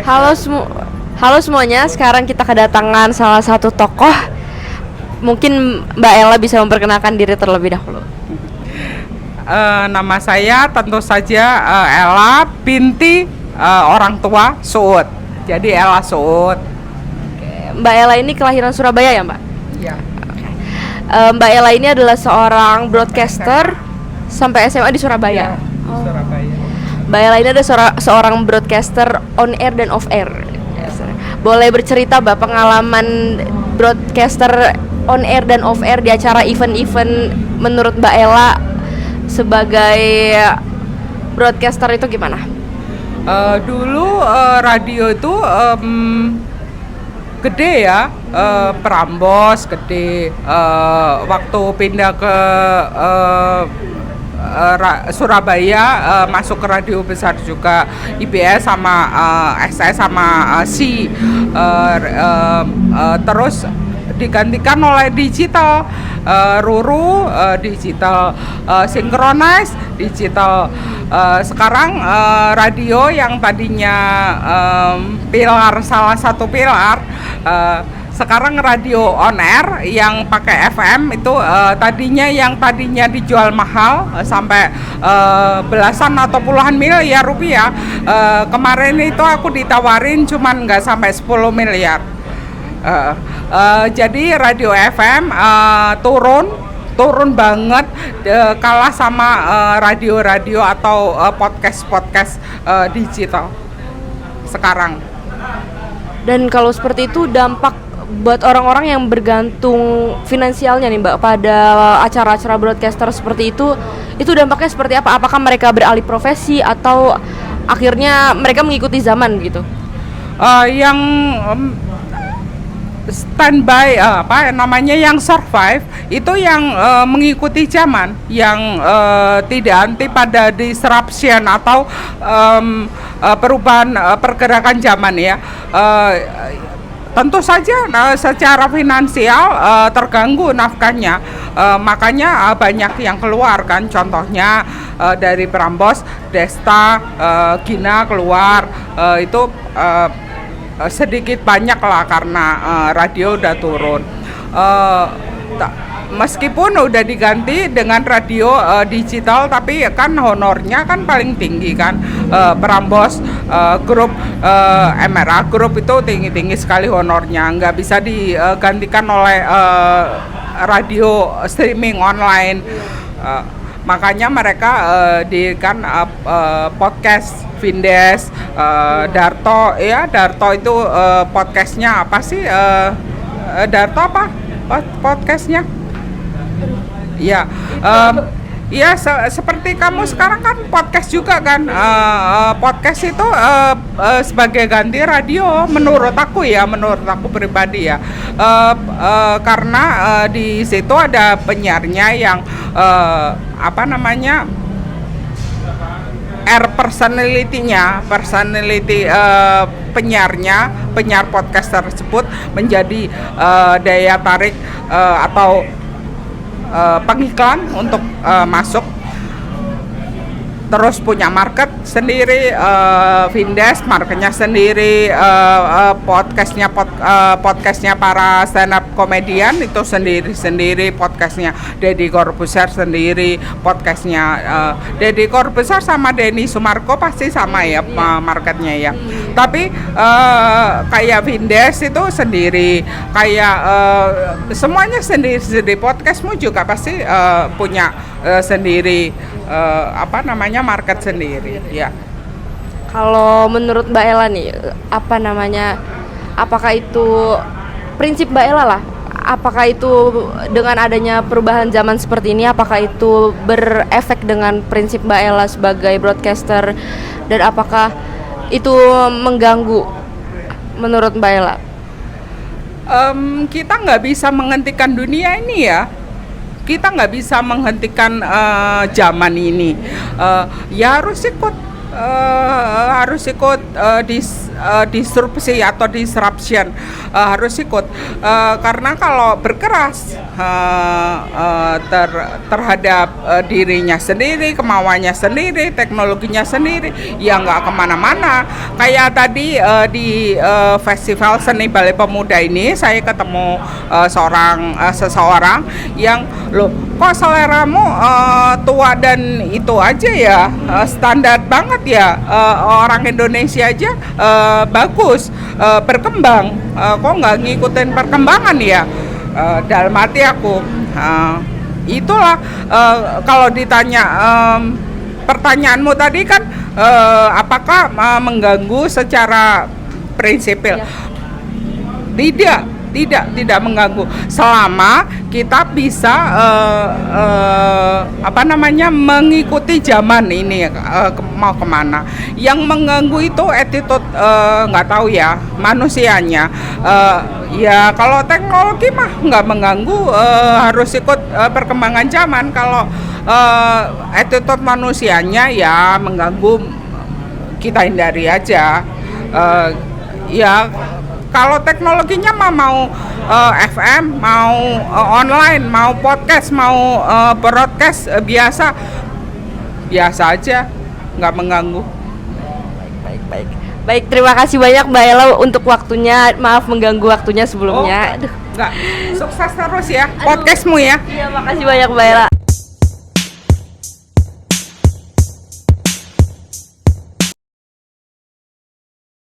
Halo halo semuanya. Sekarang kita kedatangan salah satu tokoh. Mungkin Mbak Ella bisa memperkenalkan diri terlebih dahulu. Nama saya tentu saja Ella binti orang tua Suud. Jadi Ella Suud. Mbak Ella ini kelahiran Surabaya ya, Mbak? Iya. Mbak Ella ini adalah seorang broadcaster sampai SMA di Surabaya. Surabaya. Mbak Ella ini ada seorang broadcaster on air dan off air. Boleh bercerita Mbak pengalaman broadcaster on air dan off air di acara event-event menurut Mbak Ella sebagai broadcaster itu gimana? Dulu radio itu gede ya, Prambors gede. Waktu pindah ke Surabaya masuk ke radio besar juga, IBS sama SS sama SI, terus digantikan oleh digital, Ruru digital, Synchronize digital. Sekarang radio yang tadinya pilar, salah satu pilar, sekarang radio on air yang pakai FM itu tadinya dijual mahal sampai belasan atau puluhan miliar rupiah. Kemarin itu aku ditawarin cuman nggak sampai 10 miliar. Jadi radio FM turun banget, kalah sama radio-radio atau podcast digital sekarang. Dan kalau seperti itu dampak buat orang-orang yang bergantung finansialnya nih Mbak pada acara-acara broadcaster seperti itu dampaknya seperti apa? Apakah mereka beralih profesi atau akhirnya mereka mengikuti zaman gitu? Yang standby, yang survive itu yang mengikuti zaman, yang tidak anti pada disruption atau perubahan pergerakan zaman ya. Tentu saja secara finansial terganggu nafkahnya, makanya banyak yang keluar kan, contohnya dari Prambors, Desta, Gina keluar, itu sedikit banyak lah karena radio udah turun. Meskipun udah diganti dengan radio digital, tapi kan honornya kan paling tinggi kan. Prambors grup, MRA grup itu tinggi sekali honornya, nggak bisa digantikan oleh radio streaming online. Makanya mereka podcast Vindes, Darto itu podcastnya apa sih? Darto apa podcastnya? Ya, seperti kamu sekarang kan podcast juga kan. Podcast itu sebagai ganti radio menurut aku pribadi ya. Karena di situ ada penyiarnya yang penyiar podcast tersebut menjadi daya tarik atau pengiklan untuk masuk. Terus punya market sendiri, Vindes marketnya sendiri, podcastnya para stand up komedian itu sendiri, podcastnya Deddy Corbuzier sendiri, podcastnya Deddy Corbuzier sama Denny Sumarko pasti sama ya marketnya ya. Tapi kayak Vindes itu sendiri, kayak semuanya sendiri, podcastmu juga pasti punya sendiri, market sendiri ya. Kalau menurut Mbak Ella nih, apakah itu prinsip Mbak Ella lah, apakah itu dengan adanya perubahan zaman seperti ini, apakah itu berefek dengan prinsip Mbak Ella sebagai broadcaster, dan apakah itu mengganggu menurut Mbak Ella? Kita nggak bisa menghentikan dunia ini ya. Kita nggak bisa menghentikan zaman ini. Ya harus ikut disrupsi atau disruption, harus ikut. Karena kalau berkeras terhadap dirinya sendiri, kemauannya sendiri, teknologinya sendiri, ya nggak kemana-mana. Kayak tadi di festival seni Balai Pemuda ini saya ketemu seseorang yang, loh kok seleramu tua dan itu aja ya, standar banget ya, orang Indonesia aja bagus, berkembang, kok nggak ngikutin perkembangan ya. Dalam hati aku, itulah kalau ditanya pertanyaanmu tadi kan, apakah mengganggu secara prinsipil? Ya. Tidak mengganggu selama kita bisa mengikuti zaman ini, mau kemana. Yang mengganggu itu attitude, nggak tahu ya, manusianya. Ya kalau teknologi mah nggak mengganggu, harus ikut perkembangan zaman. Kalau attitude manusianya ya mengganggu, kita hindari aja. Ya kalau teknologinya mah mau FM, mau online, mau podcast, mau broadcast biasa aja, nggak mengganggu. Baik, terima kasih banyak Mbak Ella untuk waktunya. Maaf mengganggu waktunya sebelumnya. Nggak, sukses terus ya podcastmu ya. Iya, makasih banyak Mbak Ella.